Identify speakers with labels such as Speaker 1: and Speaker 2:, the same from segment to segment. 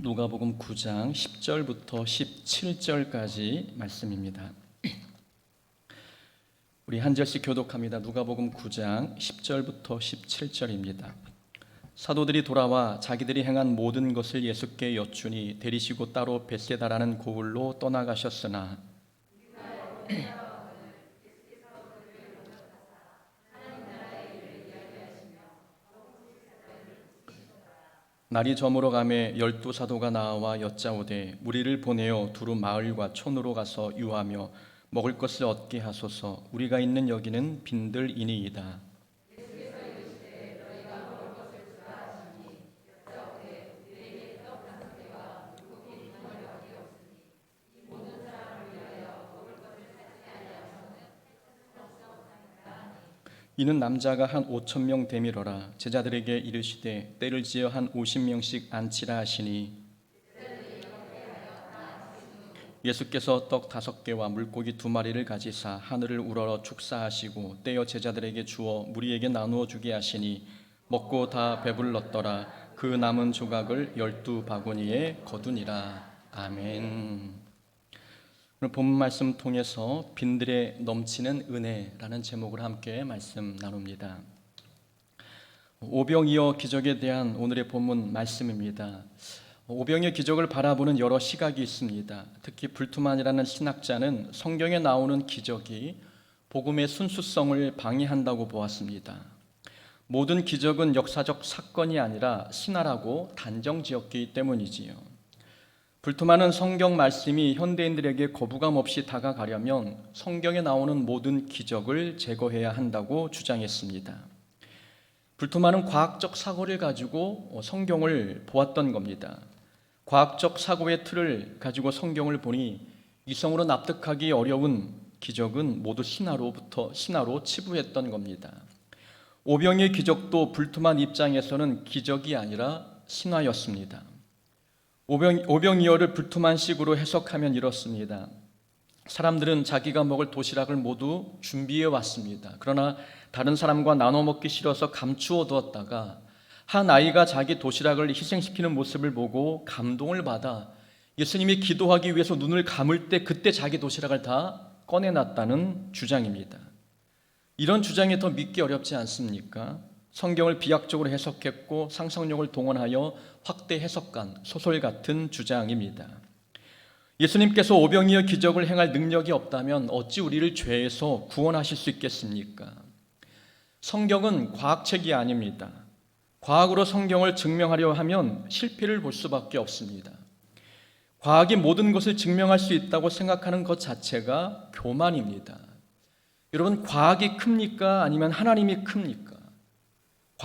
Speaker 1: 누가복음 9장 10절부터 17절까지 말씀입니다. 우리 한 절씩 교독합니다. 누가복음 9장 10절부터 17절입니다. 사도들이 돌아와 자기들이 행한 모든 것을 예수께 여쭈니 데리시고 따로 벳세다라는 고을로 떠나가셨으나 날이 저물어 가매 12 사도가 나와 여짜오되 무리를 보내어 두루 마을과 촌으로 가서 유하며 먹을 것을 얻게 하소서. 우리가 있는 여기는 빈들이니이다. 이는 남자가 한 5,000명 되밀어라. 제자들에게 이르시되 때를 지어 한 50명씩 앉히라 하시니 예수께서 떡 5개와 물고기 2마리를 가지사 하늘을 우러러 축사하시고 떼어 제자들에게 주어 무리에게 나누어 주게 하시니 먹고 다 배불렀더라. 그 남은 조각을 12바구니에 거두니라. 아멘. 오늘 본문 말씀 통해서 빈들에 넘치는 은혜라는 제목으로 함께 말씀 나눕니다. 오병이어 기적에 대한 오늘의 본문 말씀입니다. 오병이어 기적을 바라보는 여러 시각이 있습니다. 특히 불투만이라는 신학자는 성경에 나오는 기적이 복음의 순수성을 방해한다고 보았습니다. 모든 기적은 역사적 사건이 아니라 신화라고 단정지었기 때문이지요. 불투만은 성경 말씀이 현대인들에게 거부감 없이 다가가려면 성경에 나오는 모든 기적을 제거해야 한다고 주장했습니다. 불투만은 과학적 사고를 가지고 성경을 보았던 겁니다. 과학적 사고의 틀을 가지고 성경을 보니 이성으로 납득하기 어려운 기적은 모두 신화로 치부했던 겁니다. 오병이의 기적도 불투만 입장에서는 기적이 아니라 신화였습니다. 오병이어를 불투만식으로 해석하면 이렇습니다. 사람들은 자기가 먹을 도시락을 모두 준비해 왔습니다. 그러나 다른 사람과 나눠 먹기 싫어서 감추어 두었다가 한 아이가 자기 도시락을 희생시키는 모습을 보고 감동을 받아 예수님이 기도하기 위해서 눈을 감을 때 그때 자기 도시락을 다 꺼내놨다는 주장입니다. 이런 주장이 더 믿기 어렵지 않습니까? 성경을 비약적으로 해석했고 상상력을 동원하여 확대 해석한 소설 같은 주장입니다. 예수님께서 오병이어 기적을 행할 능력이 없다면 어찌 우리를 죄에서 구원하실 수 있겠습니까? 성경은 과학책이 아닙니다. 과학으로 성경을 증명하려 하면 실패를 볼 수밖에 없습니다. 과학이 모든 것을 증명할 수 있다고 생각하는 것 자체가 교만입니다. 여러분, 과학이 큽니까? 아니면 하나님이 큽니까?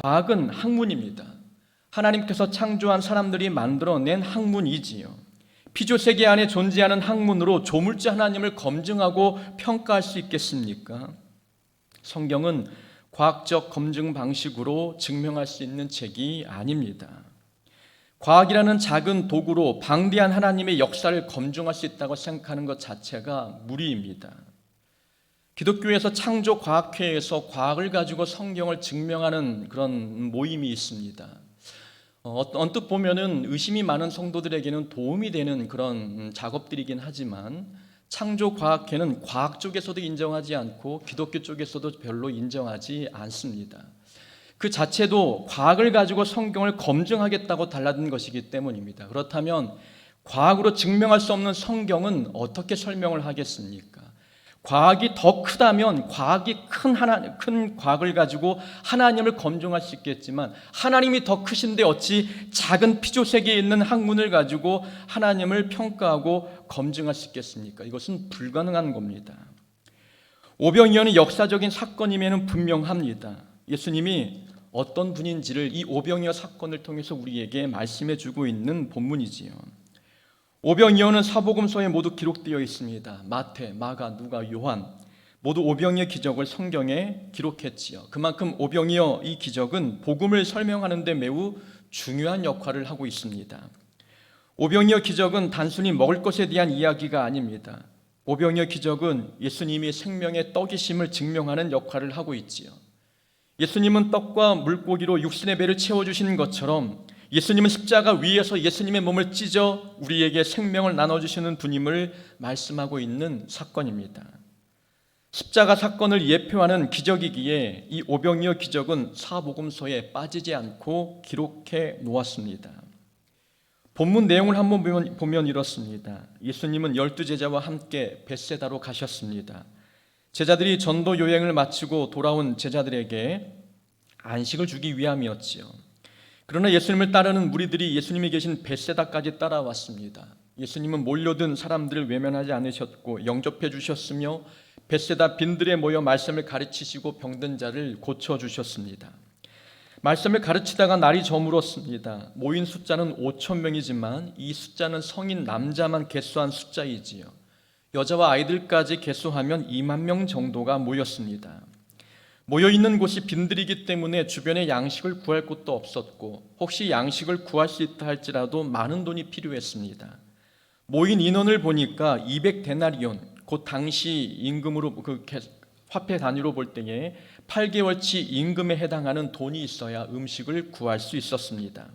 Speaker 1: 과학은 학문입니다. 하나님께서 창조한 사람들이 만들어낸 학문이지요. 피조세계 안에 존재하는 학문으로 조물주 하나님을 검증하고 평가할 수 있겠습니까? 성경은 과학적 검증 방식으로 증명할 수 있는 책이 아닙니다. 과학이라는 작은 도구로 방대한 하나님의 역사를 검증할 수 있다고 생각하는 것 자체가 무리입니다. 기독교에서 창조과학회에서 과학을 가지고 성경을 증명하는 그런 모임이 있습니다. 언뜻 보면은 의심이 많은 성도들에게는 도움이 되는 그런 작업들이긴 하지만 창조과학회는 과학 쪽에서도 인정하지 않고 기독교 쪽에서도 별로 인정하지 않습니다. 그 자체도 과학을 가지고 성경을 검증하겠다고 달라든 것이기 때문입니다. 그렇다면 과학으로 증명할 수 없는 성경은 어떻게 설명을 하겠습니까? 과학이 더 크다면 과학이 큰 과학을 가지고 하나님을 검증할 수 있겠지만 하나님이 더 크신데 어찌 작은 피조세계에 있는 학문을 가지고 하나님을 평가하고 검증할 수 있겠습니까? 이것은 불가능한 겁니다. 오병이어는 역사적인 사건임에는 분명합니다. 예수님이 어떤 분인지를 이 오병이어 사건을 통해서 우리에게 말씀해 주고 있는 본문이지요. 오병이어는 사복음서에 모두 기록되어 있습니다. 마태, 마가, 누가, 요한 모두 오병이어 기적을 성경에 기록했지요. 그만큼 오병이어 이 기적은 복음을 설명하는 데 매우 중요한 역할을 하고 있습니다. 오병이어 기적은 단순히 먹을 것에 대한 이야기가 아닙니다. 오병이어 기적은 예수님이 생명의 떡이심을 증명하는 역할을 하고 있지요. 예수님은 떡과 물고기로 육신의 배를 채워주시는 것처럼 예수님은 십자가 위에서 예수님의 몸을 찢어 우리에게 생명을 나눠주시는 분임을 말씀하고 있는 사건입니다. 십자가 사건을 예표하는 기적이기에 이 오병이어 기적은 사복음서에 빠지지 않고 기록해 놓았습니다. 본문 내용을 한번 보면 이렇습니다. 예수님은 12제자와 함께 벳세다로 가셨습니다. 제자들이 전도 여행을 마치고 돌아온 제자들에게 안식을 주기 위함이었지요. 그러나 예수님을 따르는 무리들이 예수님이 계신 벳세다까지 따라왔습니다. 예수님은 몰려든 사람들을 외면하지 않으셨고 영접해 주셨으며 벳세다 빈들에 모여 말씀을 가르치시고 병든 자를 고쳐주셨습니다. 말씀을 가르치다가 날이 저물었습니다. 모인 숫자는 5,000명이지만 이 숫자는 성인 남자만 계수한 숫자이지요. 여자와 아이들까지 계수하면 2만 명 정도가 모였습니다. 모여있는 곳이 빈들이기 때문에 주변에 양식을 구할 곳도 없었고 혹시 양식을 구할 수 있다 할지라도 많은 돈이 필요했습니다. 모인 인원을 보니까 200데나리온, 곧 당시 임금으로 화폐 단위로 볼 때에 8개월치 임금에 해당하는 돈이 있어야 음식을 구할 수 있었습니다.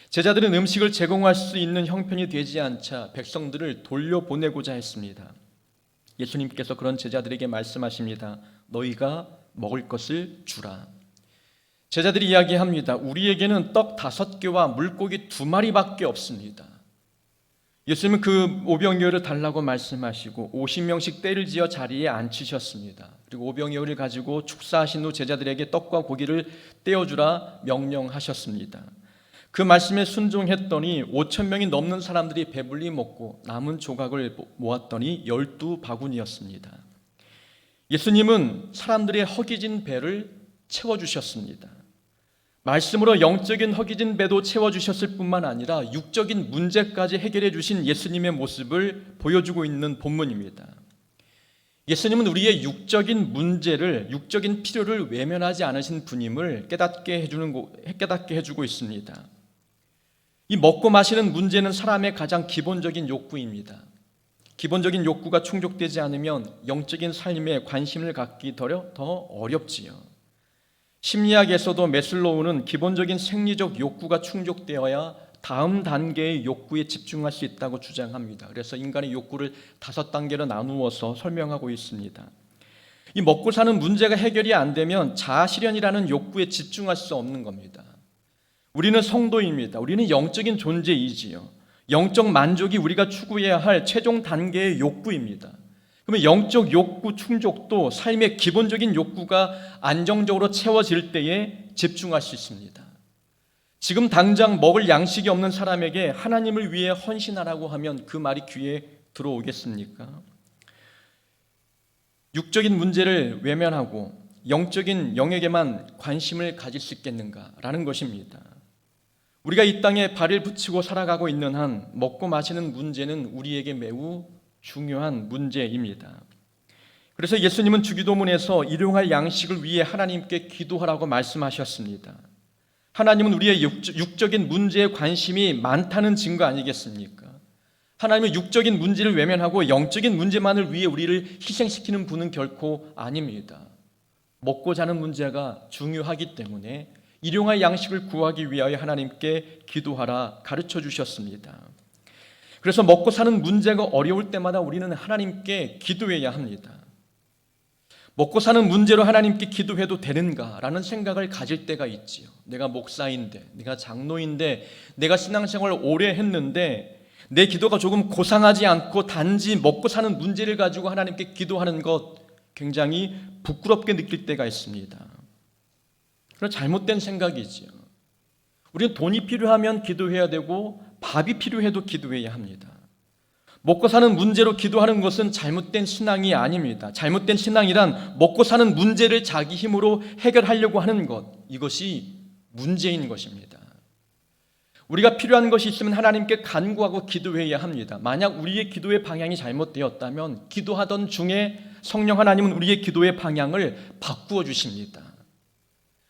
Speaker 1: 제자들은 음식을 제공할 수 있는 형편이 되지 않자 백성들을 돌려보내고자 했습니다. 예수님께서 그런 제자들에게 말씀하십니다. 너희가 먹을 것을 주라. 제자들이 이야기합니다. 우리에게는 떡 5개와 물고기 2마리밖에 없습니다. 예수님은 그 오병이어를 달라고 말씀하시고 50명씩 때를 지어 자리에 앉히셨습니다. 그리고 오병이어를 가지고 축사하신 후 제자들에게 떡과 고기를 떼어주라 명령하셨습니다. 그 말씀에 순종했더니 5,000명이 넘는 사람들이 배불리 먹고 남은 조각을 모았더니 12바구니였습니다. 예수님은 사람들의 허기진 배를 채워주셨습니다. 말씀으로 영적인 허기진 배도 채워주셨을 뿐만 아니라 육적인 문제까지 해결해 주신 예수님의 모습을 보여주고 있는 본문입니다. 예수님은 우리의 육적인 문제를, 육적인 필요를 외면하지 않으신 분임을 깨닫게 해주고 있습니다. 이 먹고 마시는 문제는 사람의 가장 기본적인 욕구입니다. 기본적인 욕구가 충족되지 않으면 영적인 삶에 관심을 갖기 더 어렵지요. 심리학에서도 메슬로우는 기본적인 생리적 욕구가 충족되어야 다음 단계의 욕구에 집중할 수 있다고 주장합니다. 그래서 인간의 욕구를 5단계로 나누어서 설명하고 있습니다. 이 먹고 사는 문제가 해결이 안 되면 자아실현이라는 욕구에 집중할 수 없는 겁니다. 우리는 성도입니다. 우리는 영적인 존재이지요. 영적 만족이 우리가 추구해야 할 최종 단계의 욕구입니다. 그러면 영적 욕구 충족도 삶의 기본적인 욕구가 안정적으로 채워질 때에 집중할 수 있습니다. 지금 당장 먹을 양식이 없는 사람에게 하나님을 위해 헌신하라고 하면 그 말이 귀에 들어오겠습니까? 육적인 문제를 외면하고 영적인 영역에만 관심을 가질 수 있겠는가라는 것입니다. 우리가 이 땅에 발을 붙이고 살아가고 있는 한 먹고 마시는 문제는 우리에게 매우 중요한 문제입니다. 그래서 예수님은 주기도문에서 일용할 양식을 위해 하나님께 기도하라고 말씀하셨습니다. 하나님은 우리의 육적인 문제에 관심이 많다는 증거 아니겠습니까? 하나님은 육적인 문제를 외면하고 영적인 문제만을 위해 우리를 희생시키는 분은 결코 아닙니다. 먹고 자는 문제가 중요하기 때문에 일용할 양식을 구하기 위하여 하나님께 기도하라 가르쳐 주셨습니다. 그래서 먹고 사는 문제가 어려울 때마다 우리는 하나님께 기도해야 합니다. 먹고 사는 문제로 하나님께 기도해도 되는가라는 생각을 가질 때가 있지요. 내가 목사인데, 내가 장로인데, 내가 신앙생활을 오래 했는데 내 기도가 조금 고상하지 않고 단지 먹고 사는 문제를 가지고 하나님께 기도하는 것 굉장히 부끄럽게 느낄 때가 있습니다. 그런 잘못된 생각이지요. 우리는 돈이 필요하면 기도해야 되고 밥이 필요해도 기도해야 합니다. 먹고 사는 문제로 기도하는 것은 잘못된 신앙이 아닙니다. 잘못된 신앙이란 먹고 사는 문제를 자기 힘으로 해결하려고 하는 것, 이것이 문제인 것입니다. 우리가 필요한 것이 있으면 하나님께 간구하고 기도해야 합니다. 만약 우리의 기도의 방향이 잘못되었다면 기도하던 중에 성령 하나님은 우리의 기도의 방향을 바꾸어 주십니다.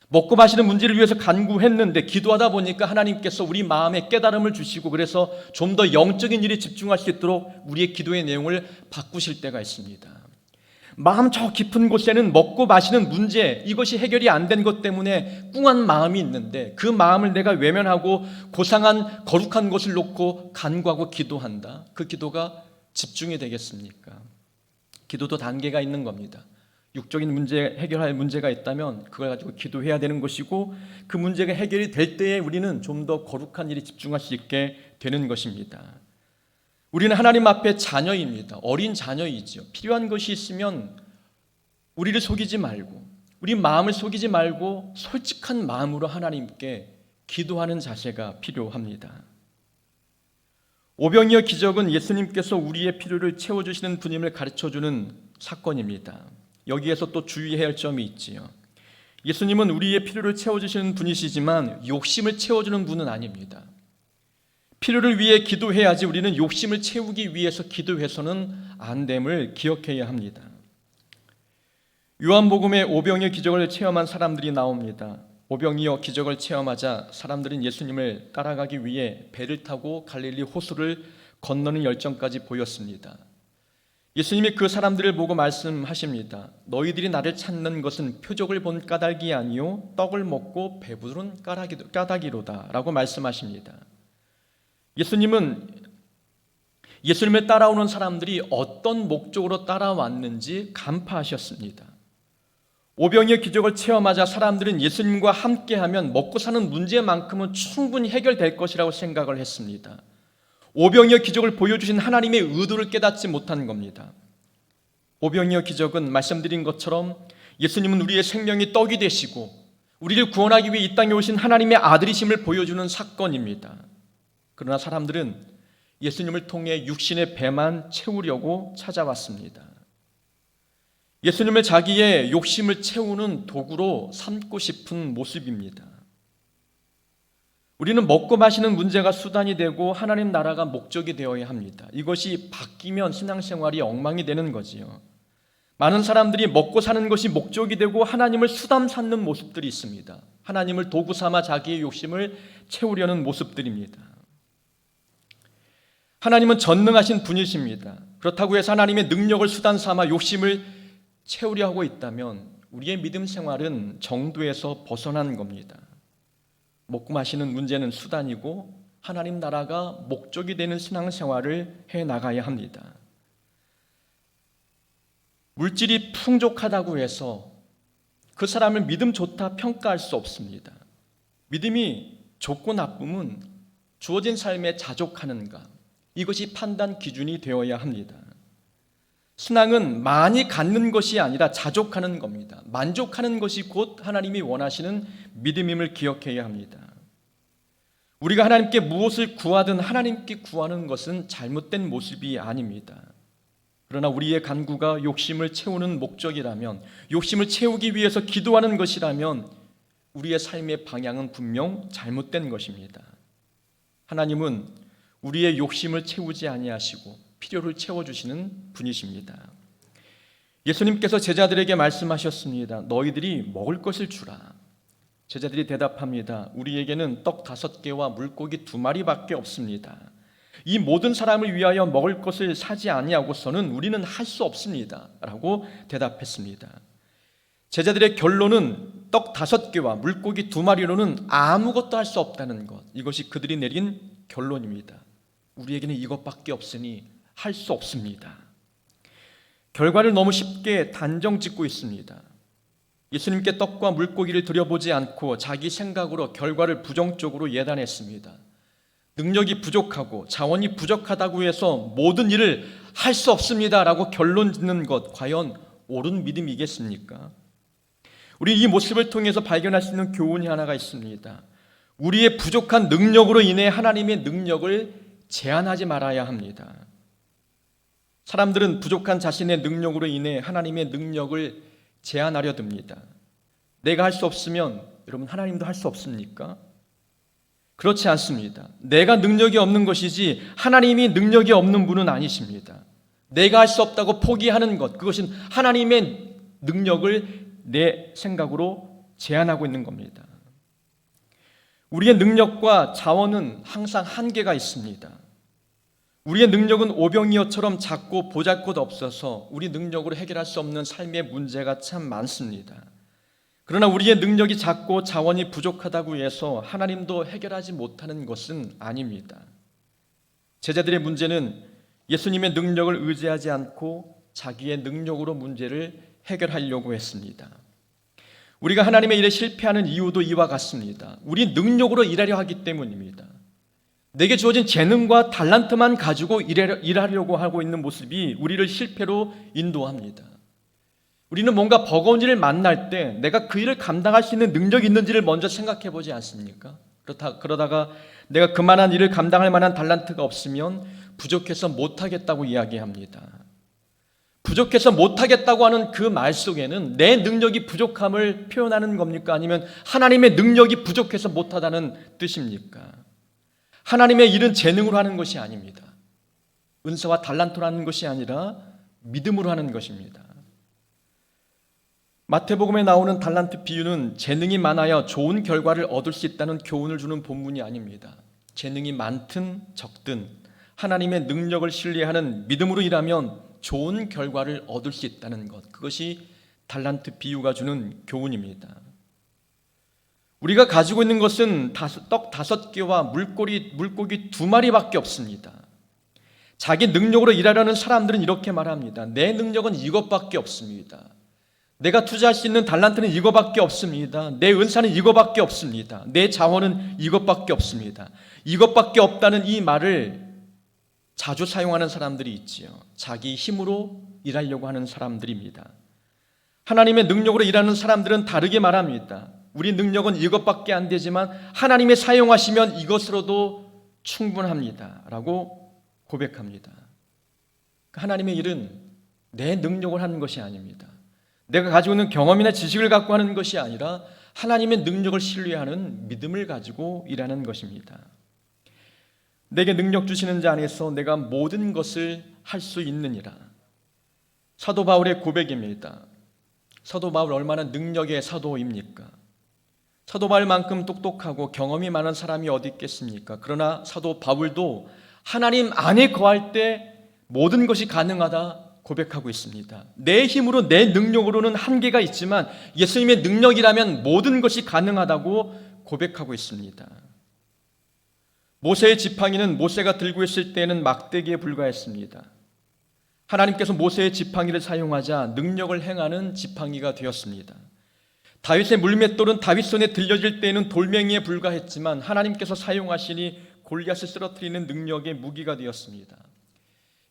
Speaker 1: 먹고 마시는 문제를 위해서 간구했는데 기도하다 보니까 하나님께서 우리 마음에 깨달음을 주시고 그래서 좀 더 영적인 일에 집중할 수 있도록 우리의 기도의 내용을 바꾸실 때가 있습니다. 마음 저 깊은 곳에는 먹고 마시는 문제, 이것이 해결이 안 된 것 때문에 꿍한 마음이 있는데 그 마음을 내가 외면하고 고상한 거룩한 것을 놓고 간구하고 기도한다. 그 기도가 집중이 되겠습니까? 기도도 단계가 있는 겁니다. 육적인 문제, 해결할 문제가 있다면 그걸 가지고 기도해야 되는 것이고, 그 문제가 해결이 될 때에 우리는 좀 더 거룩한 일에 집중할 수 있게 되는 것입니다. 우리는 하나님 앞에 자녀입니다. 어린 자녀이죠. 필요한 것이 있으면 우리를 속이지 말고, 우리 마음을 속이지 말고 솔직한 마음으로 하나님께 기도하는 자세가 필요합니다. 오병이어 기적은 예수님께서 우리의 필요를 채워주시는 분임을 가르쳐주는 사건입니다. 여기에서 또 주의해야 할 점이 있지요. 예수님은 우리의 필요를 채워주시는 분이시지만 욕심을 채워주는 분은 아닙니다. 필요를 위해 기도해야지 우리는 욕심을 채우기 위해서 기도해서는 안 됨을 기억해야 합니다. 요한복음에 오병이어 기적을 체험한 사람들이 나옵니다. 오병이어 기적을 체험하자 사람들은 예수님을 따라가기 위해 배를 타고 갈릴리 호수를 건너는 열정까지 보였습니다. 예수님이 그 사람들을 보고 말씀하십니다. 너희들이 나를 찾는 것은 표적을 본 까닭이 아니요 떡을 먹고 배부른 까닭이로다 라고 말씀하십니다. 예수님은 예수님을 따라오는 사람들이 어떤 목적으로 따라왔는지 간파하셨습니다. 오병이어 기적을 체험하자 사람들은 예수님과 함께하면 먹고 사는 문제만큼은 충분히 해결될 것이라고 생각을 했습니다. 오병이어 기적을 보여주신 하나님의 의도를 깨닫지 못한 겁니다. 오병이어 기적은 말씀드린 것처럼 예수님은 우리의 생명이 떡이 되시고 우리를 구원하기 위해 이 땅에 오신 하나님의 아들이심을 보여주는 사건입니다. 그러나 사람들은 예수님을 통해 육신의 배만 채우려고 찾아왔습니다. 예수님을 자기의 욕심을 채우는 도구로 삼고 싶은 모습입니다. 우리는 먹고 마시는 문제가 수단이 되고 하나님 나라가 목적이 되어야 합니다. 이것이 바뀌면 신앙생활이 엉망이 되는 거지요. 많은 사람들이 먹고 사는 것이 목적이 되고 하나님을 수단 삼는 모습들이 있습니다. 하나님을 도구 삼아 자기의 욕심을 채우려는 모습들입니다. 하나님은 전능하신 분이십니다. 그렇다고 해서 하나님의 능력을 수단 삼아 욕심을 채우려 하고 있다면 우리의 믿음 생활은 정도에서 벗어난 겁니다. 먹고 마시는 문제는 수단이고 하나님 나라가 목적이 되는 신앙생활을 해나가야 합니다. 물질이 풍족하다고 해서 그 사람을 믿음 좋다 평가할 수 없습니다. 믿음이 좋고 나쁨은 주어진 삶에 자족하는가, 이것이 판단 기준이 되어야 합니다. 신앙은 많이 갖는 것이 아니라 자족하는 겁니다. 만족하는 것이 곧 하나님이 원하시는 믿음임을 기억해야 합니다. 우리가 하나님께 무엇을 구하든 하나님께 구하는 것은 잘못된 모습이 아닙니다. 그러나 우리의 간구가 욕심을 채우는 목적이라면, 욕심을 채우기 위해서 기도하는 것이라면 우리의 삶의 방향은 분명 잘못된 것입니다. 하나님은 우리의 욕심을 채우지 아니하시고 필요를 채워주시는 분이십니다. 예수님께서 제자들에게 말씀하셨습니다. 너희들이 먹을 것을 주라. 제자들이 대답합니다. 우리에게는 떡 5개와 물고기 2마리밖에 없습니다. 이 모든 사람을 위하여 먹을 것을 사지 아니하고서는 우리는 할 수 없습니다 라고 대답했습니다. 제자들의 결론은 떡 5개와 물고기 2마리로는 아무것도 할 수 없다는 것, 이것이 그들이 내린 결론입니다. 우리에게는 이것밖에 없으니 할 수 없습니다. 결과를 너무 쉽게 단정 짓고 있습니다. 예수님께 떡과 물고기를 드려보지 않고 자기 생각으로 결과를 부정적으로 예단했습니다. 능력이 부족하고 자원이 부족하다고 해서 모든 일을 할 수 없습니다라고 결론 짓는 것, 과연 옳은 믿음이겠습니까? 우리 이 모습을 통해서 발견할 수 있는 교훈이 하나가 있습니다. 우리의 부족한 능력으로 인해 하나님의 능력을 제한하지 말아야 합니다. 사람들은 부족한 자신의 능력으로 인해 하나님의 능력을 제한하려 듭니다. 내가 할 수 없으면 여러분 하나님도 할 수 없습니까? 그렇지 않습니다. 내가 능력이 없는 것이지 하나님이 능력이 없는 분은 아니십니다. 내가 할 수 없다고 포기하는 것, 그것은 하나님의 능력을 내 생각으로 제한하고 있는 겁니다. 우리의 능력과 자원은 항상 한계가 있습니다. 우리의 능력은 오병이어처럼 작고 보잘것없어서 우리 능력으로 해결할 수 없는 삶의 문제가 참 많습니다. 그러나 우리의 능력이 작고 자원이 부족하다고 해서 하나님도 해결하지 못하는 것은 아닙니다. 제자들의 문제는 예수님의 능력을 의지하지 않고 자기의 능력으로 문제를 해결하려고 했습니다. 우리가 하나님의 일에 실패하는 이유도 이와 같습니다. 우리 능력으로 일하려 하기 때문입니다. 내게 주어진 재능과 달란트만 가지고 일하려고 하고 있는 모습이 우리를 실패로 인도합니다. 우리는 뭔가 버거운 일을 만날 때 내가 그 일을 감당할 수 있는 능력이 있는지를 먼저 생각해 보지 않습니까? 그러다가 내가 그만한 일을 감당할 만한 달란트가 없으면 부족해서 못하겠다고 이야기합니다. 부족해서 못하겠다고 하는 그 말 속에는 내 능력이 부족함을 표현하는 겁니까? 아니면 하나님의 능력이 부족해서 못하다는 뜻입니까? 하나님의 일은 재능으로 하는 것이 아닙니다. 은사와 달란트로 하는 것이 아니라 믿음으로 하는 것입니다. 마태복음에 나오는 달란트 비유는 재능이 많아야 좋은 결과를 얻을 수 있다는 교훈을 주는 본문이 아닙니다. 재능이 많든 적든 하나님의 능력을 신뢰하는 믿음으로 일하면 좋은 결과를 얻을 수 있다는 것, 그것이 달란트 비유가 주는 교훈입니다. 우리가 가지고 있는 것은 떡 5개와 물고기 2마리밖에 없습니다. 자기 능력으로 일하려는 사람들은 이렇게 말합니다. 내 능력은 이것밖에 없습니다. 내가 투자할 수 있는 달란트는 이거밖에 없습니다. 내 은사는 이거밖에 없습니다. 내 자원은 이것밖에 없습니다. 이것밖에 없다는 이 말을 자주 사용하는 사람들이 있지요. 자기 힘으로 일하려고 하는 사람들입니다. 하나님의 능력으로 일하는 사람들은 다르게 말합니다. 우리 능력은 이것밖에 안 되지만 하나님이 사용하시면 이것으로도 충분합니다 라고 고백합니다. 하나님의 일은 내 능력을 하는 것이 아닙니다. 내가 가지고 있는 경험이나 지식을 갖고 하는 것이 아니라 하나님의 능력을 신뢰하는 믿음을 가지고 일하는 것입니다. 내게 능력 주시는 자 안에서 내가 모든 것을 할 수 있느니라. 사도 바울의 고백입니다. 사도 바울 얼마나 능력의 사도입니까? 사도 바울만큼 똑똑하고 경험이 많은 사람이 어디 있겠습니까? 그러나 사도 바울도 하나님 안에 거할 때 모든 것이 가능하다 고백하고 있습니다. 내 힘으로 내 능력으로는 한계가 있지만 예수님의 능력이라면 모든 것이 가능하다고 고백하고 있습니다. 모세의 지팡이는 모세가 들고 있을 때에는 막대기에 불과했습니다. 하나님께서 모세의 지팡이를 사용하자 능력을 행하는 지팡이가 되었습니다. 다윗의 물맷돌은 다윗 손에 들려질 때에는 돌멩이에 불과했지만 하나님께서 사용하시니 골리앗을 쓰러뜨리는 능력의 무기가 되었습니다.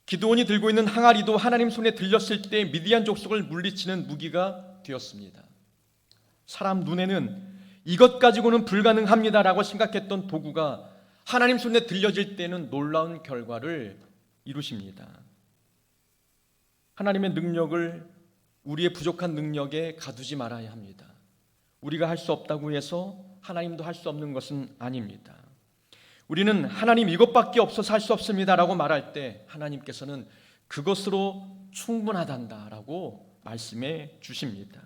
Speaker 1: 기드온이 들고 있는 항아리도 하나님 손에 들렸을 때 미디안 족속을 물리치는 무기가 되었습니다. 사람 눈에는 이것 가지고는 불가능합니다라고 생각했던 도구가 하나님 손에 들려질 때는 놀라운 결과를 이루십니다. 하나님의 능력을 우리의 부족한 능력에 가두지 말아야 합니다. 우리가 할 수 없다고 해서 하나님도 할 수 없는 것은 아닙니다. 우리는 하나님 이것밖에 없어서 할 수 없습니다라고 말할 때 하나님께서는 그것으로 충분하단다라고 말씀해 주십니다.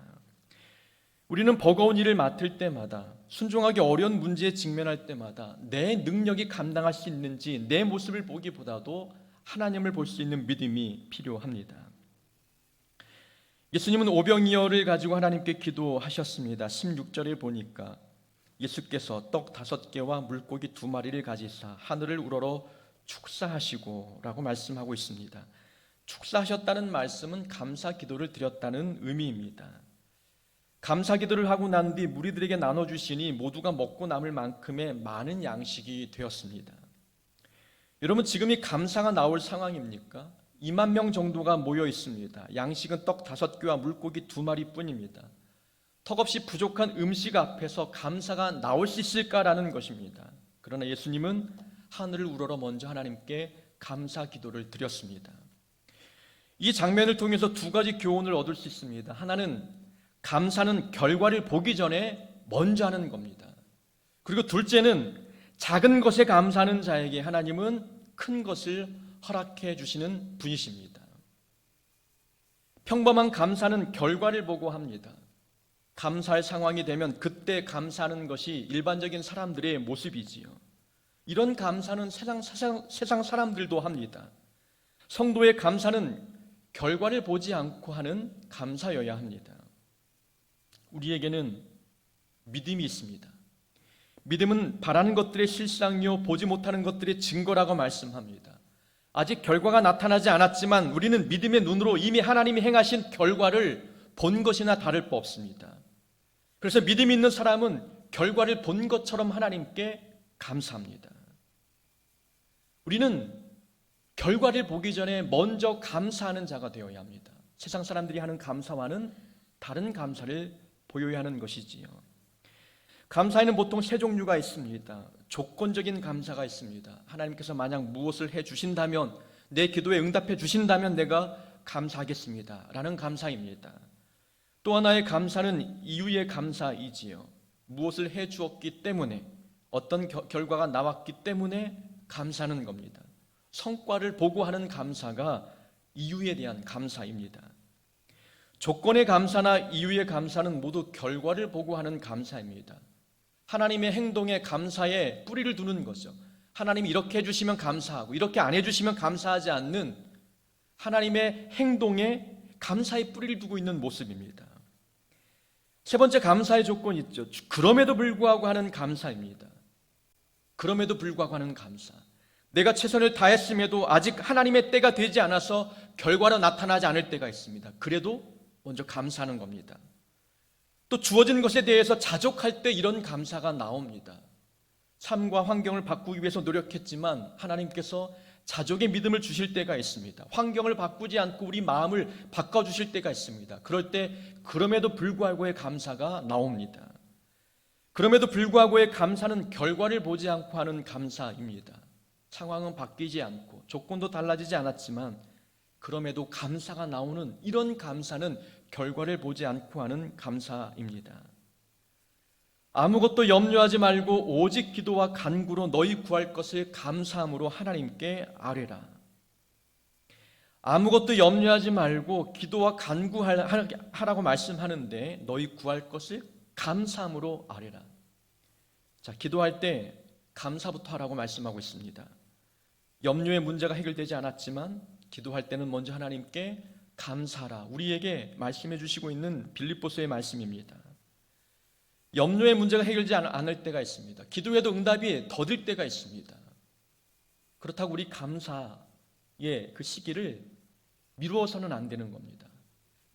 Speaker 1: 우리는 버거운 일을 맡을 때마다 순종하기 어려운 문제에 직면할 때마다 내 능력이 감당할 수 있는지 내 모습을 보기보다도 하나님을 볼 수 있는 믿음이 필요합니다. 예수님은 오병이어를 가지고 하나님께 기도하셨습니다. 16절에 보니까 예수께서 떡 5개와 물고기 2마리를 가지사 하늘을 우러러 축사하시고 라고 말씀하고 있습니다. 축사하셨다는 말씀은 감사 기도를 드렸다는 의미입니다. 감사 기도를 하고 난 뒤 무리들에게 나눠주시니 모두가 먹고 남을 만큼의 많은 양식이 되었습니다. 여러분, 지금이 감사가 나올 상황입니까? 2만 명 정도가 모여 있습니다. 양식은 떡 5개와 물고기 2마리 뿐입니다. 턱없이 부족한 음식 앞에서 감사가 나올 수 있을까라는 것입니다. 그러나 예수님은 하늘을 우러러 먼저 하나님께 감사 기도를 드렸습니다. 이 장면을 통해서 2가지 교훈을 얻을 수 있습니다. 하나는 감사는 결과를 보기 전에 먼저 하는 겁니다. 그리고 둘째는 작은 것에 감사하는 자에게 하나님은 큰 것을 허락해 주시는 분이십니다. 평범한 감사는 결과를 보고 합니다. 감사할 상황이 되면 그때 감사하는 것이 일반적인 사람들의 모습이지요. 이런 감사는 세상 사람들도 합니다. 성도의 감사는 결과를 보지 않고 하는 감사여야 합니다. 우리에게는 믿음이 있습니다. 믿음은 바라는 것들의 실상이요 보지 못하는 것들의 증거라고 말씀합니다. 아직 결과가 나타나지 않았지만 우리는 믿음의 눈으로 이미 하나님이 행하신 결과를 본 것이나 다를 바 없습니다. 그래서 믿음이 있는 사람은 결과를 본 것처럼 하나님께 감사합니다. 우리는 결과를 보기 전에 먼저 감사하는 자가 되어야 합니다. 세상 사람들이 하는 감사와는 다른 감사를 보여야 하는 것이지요. 감사에는 보통 세 종류가 있습니다. 조건적인 감사가 있습니다. 하나님께서 만약 무엇을 해 주신다면, 내 기도에 응답해 주신다면 내가 감사하겠습니다 라는 감사입니다. 또 하나의 감사는 이유의 감사이지요. 무엇을 해 주었기 때문에, 어떤 결과가 나왔기 때문에 감사하는 겁니다. 성과를 보고 하는 감사가 이유에 대한 감사입니다. 조건의 감사나 이유의 감사는 모두 결과를 보고 하는 감사입니다. 하나님의 행동에 감사에 뿌리를 두는 거죠. 하나님이 이렇게 해주시면 감사하고 이렇게 안 해주시면 감사하지 않는 하나님의 행동에 감사의 뿌리를 두고 있는 모습입니다. 세 번째 감사의 조건이 있죠. 그럼에도 불구하고 하는 감사입니다. 그럼에도 불구하고 하는 감사. 내가 최선을 다했음에도 아직 하나님의 때가 되지 않아서 결과로 나타나지 않을 때가 있습니다. 그래도 먼저 감사하는 겁니다. 또 주어진 것에 대해서 자족할 때 이런 감사가 나옵니다. 삶과 환경을 바꾸기 위해서 노력했지만 하나님께서 자족의 믿음을 주실 때가 있습니다. 환경을 바꾸지 않고 우리 마음을 바꿔주실 때가 있습니다. 그럴 때 그럼에도 불구하고의 감사가 나옵니다. 그럼에도 불구하고의 감사는 결과를 보지 않고 하는 감사입니다. 상황은 바뀌지 않고 조건도 달라지지 않았지만 그럼에도 감사가 나오는 이런 감사는 결과를 보지 않고 하는 감사입니다. 아무것도 염려하지 말고 오직 기도와 간구로 너희 구할 것을 감사함으로 하나님께 아뢰라. 아무것도 염려하지 말고 기도와 간구하라고 말씀하는데 너희 구할 것을 감사함으로 아뢰라. 자, 기도할 때 감사부터 하라고 말씀하고 있습니다. 염려의 문제가 해결되지 않았지만 기도할 때는 먼저 하나님께 감사하라. 우리에게 말씀해 주시고 있는 빌립보서의 말씀입니다. 염려의 문제가 해결되지 않을 때가 있습니다. 기도에도 응답이 더딜 때가 있습니다. 그렇다고 우리 감사의 그 시기를 미루어서는 안 되는 겁니다.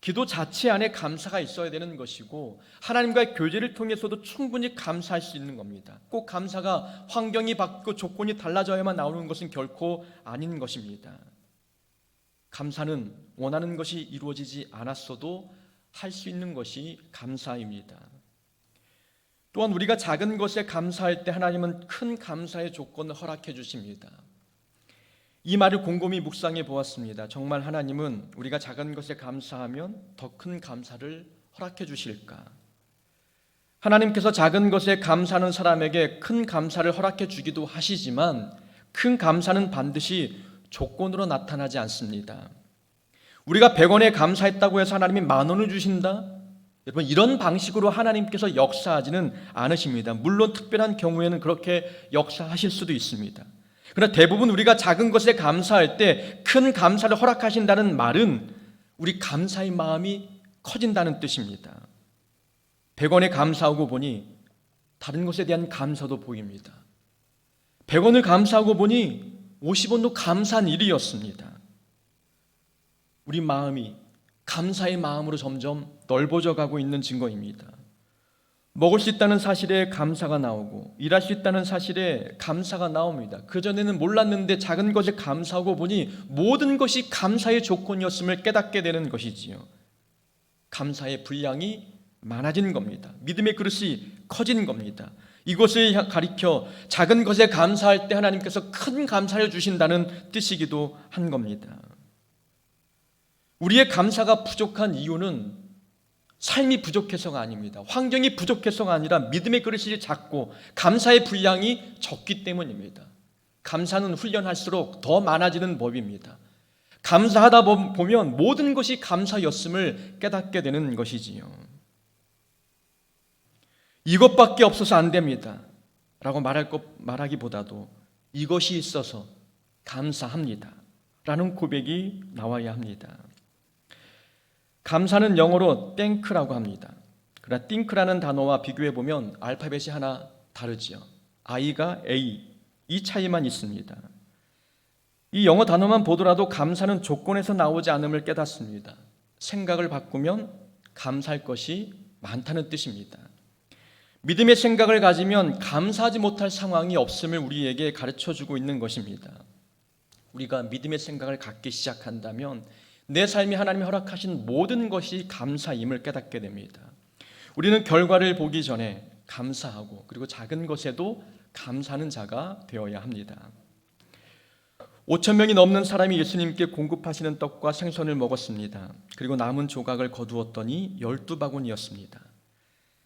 Speaker 1: 기도 자체 안에 감사가 있어야 되는 것이고 하나님과의 교제를 통해서도 충분히 감사할 수 있는 겁니다. 꼭 감사가 환경이 바뀌고 조건이 달라져야만 나오는 것은 결코 아닌 것입니다. 감사는 원하는 것이 이루어지지 않았어도 할 수 있는 것이 감사입니다. 또한 우리가 작은 것에 감사할 때 하나님은 큰 감사의 조건을 허락해 주십니다. 이 말을 곰곰이 묵상해 보았습니다. 정말 하나님은 우리가 작은 것에 감사하면 더 큰 감사를 허락해 주실까? 하나님께서 작은 것에 감사하는 사람에게 큰 감사를 허락해 주기도 하시지만 큰 감사는 반드시 조건으로 나타나지 않습니다. 우리가 100원에 감사했다고 해서 하나님이 10,000원을 주신다? 여러분, 이런 방식으로 하나님께서 역사하지는 않으십니다. 물론 특별한 경우에는 그렇게 역사하실 수도 있습니다. 그러나 대부분 우리가 작은 것에 감사할 때 큰 감사를 허락하신다는 말은 우리 감사의 마음이 커진다는 뜻입니다. 100원에 감사하고 보니 다른 것에 대한 감사도 보입니다. 100원을 감사하고 보니 50원도 감사한 일이었습니다. 우리 마음이 감사의 마음으로 점점 넓어져 가고 있는 증거입니다. 먹을 수 있다는 사실에 감사가 나오고 일할 수 있다는 사실에 감사가 나옵니다. 그전에는 몰랐는데 작은 것에 감사하고 보니 모든 것이 감사의 조건이었음을 깨닫게 되는 것이지요. 감사의 분량이 많아진 겁니다. 믿음의 그릇이 커진 겁니다. 이것을 가리켜 작은 것에 감사할 때 하나님께서 큰 감사를 주신다는 뜻이기도 한 겁니다. 우리의 감사가 부족한 이유는 삶이 부족해서가 아닙니다. 환경이 부족해서가 아니라 믿음의 그릇이 작고 감사의 분량이 적기 때문입니다. 감사는 훈련할수록 더 많아지는 법입니다. 감사하다 보면 모든 것이 감사였음을 깨닫게 되는 것이지요. 이것밖에 없어서 안 됩니다 라고 말하기보다도 이것이 있어서 감사합니다 라는 고백이 나와야 합니다. 감사는 영어로 땡크라고 합니다. 그러나 띵크라는 단어와 비교해보면 알파벳이 하나 다르지요. I가 A, 이 차이만 있습니다. 이 영어 단어만 보더라도 감사는 조건에서 나오지 않음을 깨닫습니다. 생각을 바꾸면 감사할 것이 많다는 뜻입니다. 믿음의 생각을 가지면 감사하지 못할 상황이 없음을 우리에게 가르쳐주고 있는 것입니다. 우리가 믿음의 생각을 갖기 시작한다면 내 삶이 하나님이 허락하신 모든 것이 감사임을 깨닫게 됩니다. 우리는 결과를 보기 전에 감사하고 그리고 작은 것에도 감사하는 자가 되어야 합니다. 5,000명이 넘는 사람이 예수님께 공급하시는 떡과 생선을 먹었습니다. 그리고 남은 조각을 거두었더니 12바구니였습니다.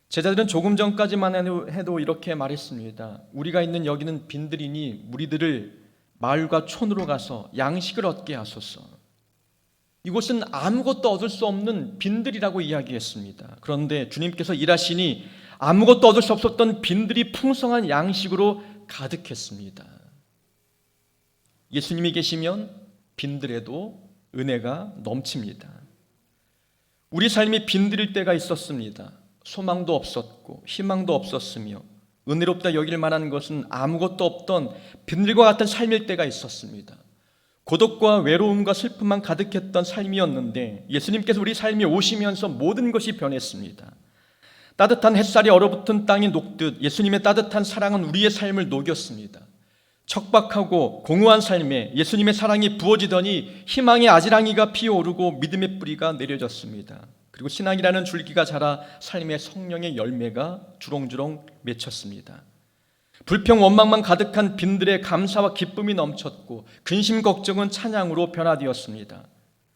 Speaker 1: 제자들은 조금 전까지만 해도 이렇게 말했습니다. 우리가 있는 여기는 빈들이니 무리들을 마을과 촌으로 가서 양식을 얻게 하소서. 이곳은 아무것도 얻을 수 없는 빈들이라고 이야기했습니다. 그런데 주님께서 일하시니 아무것도 얻을 수 없었던 빈들이 풍성한 양식으로 가득했습니다. 예수님이 계시면 빈들에도 은혜가 넘칩니다. 우리 삶이 빈들일 때가 있었습니다. 소망도 없었고 희망도 없었으며 은혜롭다 여길 만한 것은 아무것도 없던 빈들과 같은 삶일 때가 있었습니다. 고독과 외로움과 슬픔만 가득했던 삶이었는데 예수님께서 우리 삶에 오시면서 모든 것이 변했습니다. 따뜻한 햇살이 얼어붙은 땅이 녹듯 예수님의 따뜻한 사랑은 우리의 삶을 녹였습니다. 척박하고 공허한 삶에 예수님의 사랑이 부어지더니 희망의 아지랑이가 피어오르고 믿음의 뿌리가 내려졌습니다. 그리고 신앙이라는 줄기가 자라 삶의 성령의 열매가 주렁주렁 맺혔습니다. 불평 원망만 가득한 빈들의 감사와 기쁨이 넘쳤고 근심 걱정은 찬양으로 변화되었습니다.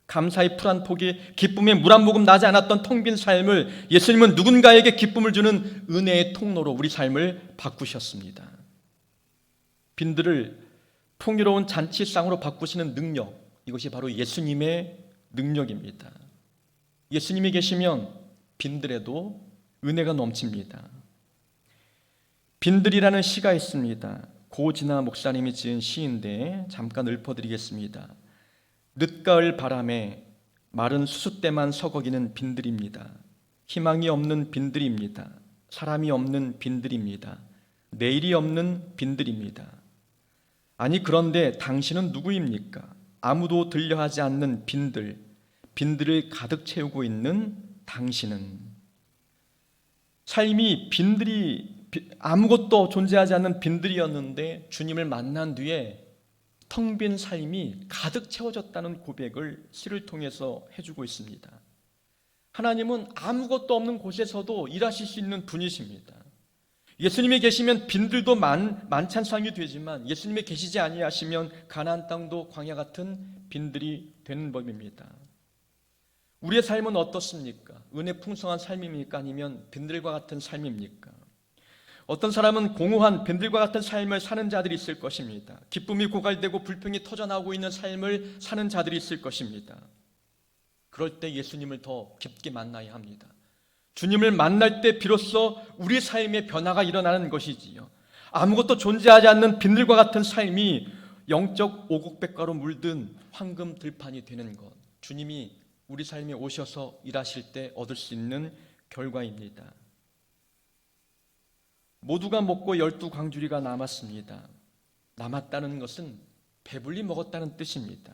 Speaker 1: 감사의 풀 한 포기, 기쁨의 물 한 모금 나지 않았던 텅 빈 삶을 예수님은 누군가에게 기쁨을 주는 은혜의 통로로 우리 삶을 바꾸셨습니다. 빈들을 풍요로운 잔치상으로 바꾸시는 능력, 이것이 바로 예수님의 능력입니다. 예수님이 계시면 빈들에도 은혜가 넘칩니다. 빈들이라는 시가 있습니다. 고진아 목사님이 지은 시인데 잠깐 읊어드리겠습니다. 늦가을 바람에 마른 수숫대만 서거기는 빈들입니다. 희망이 없는 빈들입니다. 사람이 없는 빈들입니다. 내일이 없는 빈들입니다. 아니 그런데 당신은 누구입니까? 아무도 들려하지 않는 빈들을 가득 채우고 있는 당신은. 삶이 아무것도 존재하지 않는 빈들이었는데 주님을 만난 뒤에 텅 빈 삶이 가득 채워졌다는 고백을 시를 통해서 해주고 있습니다. 하나님은 아무것도 없는 곳에서도 일하실 수 있는 분이십니다. 예수님이 계시면 빈들도 만찬상이 되지만 예수님이 계시지 아니하시면 가나안 땅도 광야 같은 빈들이 되는 법입니다. 우리의 삶은 어떻습니까? 은혜 풍성한 삶입니까? 아니면 빈들과 같은 삶입니까? 어떤 사람은 공허한 빈들과 같은 삶을 사는 자들이 있을 것입니다. 기쁨이 고갈되고 불평이 터져나오고 있는 삶을 사는 자들이 있을 것입니다. 그럴 때 예수님을 더 깊게 만나야 합니다. 주님을 만날 때 비로소 우리 삶의 변화가 일어나는 것이지요. 아무것도 존재하지 않는 빈들과 같은 삶이 영적 오곡백과로 물든 황금 들판이 되는 것, 주님이 우리 삶에 오셔서 일하실 때 얻을 수 있는 결과입니다. 모두가 먹고 12광주리가 남았습니다. 남았다는 것은 배불리 먹었다는 뜻입니다.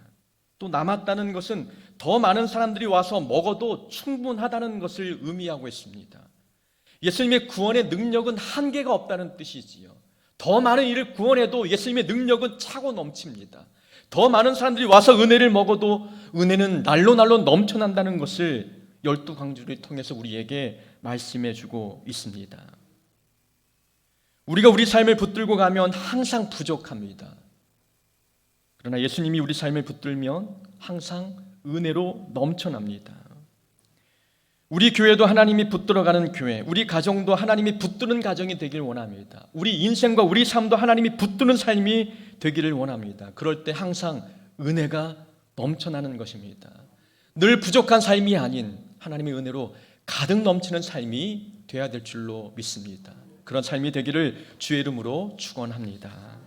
Speaker 1: 또 남았다는 것은 더 많은 사람들이 와서 먹어도 충분하다는 것을 의미하고 있습니다. 예수님의 구원의 능력은 한계가 없다는 뜻이지요. 더 많은 일을 구원해도 예수님의 능력은 차고 넘칩니다. 더 많은 사람들이 와서 은혜를 먹어도 은혜는 날로 넘쳐난다는 것을 12광주를 통해서 우리에게 말씀해 주고 있습니다. 우리가 우리 삶을 붙들고 가면 항상 부족합니다. 그러나 예수님이 우리 삶을 붙들면 항상 은혜로 넘쳐납니다. 우리 교회도 하나님이 붙들어가는 교회, 우리 가정도 하나님이 붙드는 가정이 되길 원합니다. 우리 인생과 우리 삶도 하나님이 붙드는 삶이 되기를 원합니다. 그럴 때 항상 은혜가 넘쳐나는 것입니다. 늘 부족한 삶이 아닌 하나님의 은혜로 가득 넘치는 삶이 되어야 될 줄로 믿습니다. 그런 삶이 되기를 주의 이름으로 축원합니다.